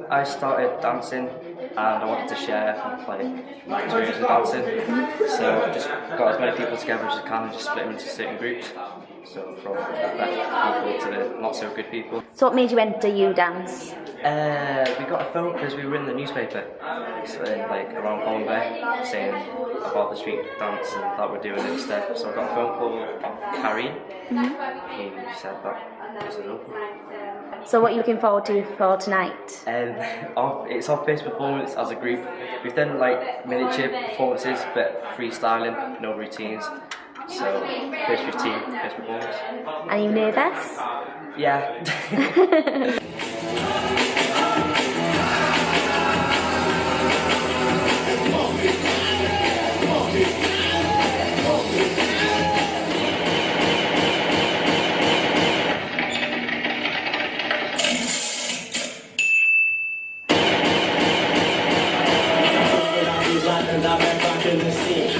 I started dancing and I wanted to share like my experience in dancing. So I just got as many people together as I can and just split them into certain groups. So from the better people to the not so good people. So what made you enter UDance? We got a phone because we were in the newspaper, so like around Colin Bay, saying about the street dance and that we're doing it and stuff. So I got a phone call of Carrie, who said that this is open. So what are you looking forward to for tonight? It's our first performance as a group. We've done like miniature performances, but freestyling, no routines. So first 15, first performance. Are you nervous? Yeah. I've been back in the scene.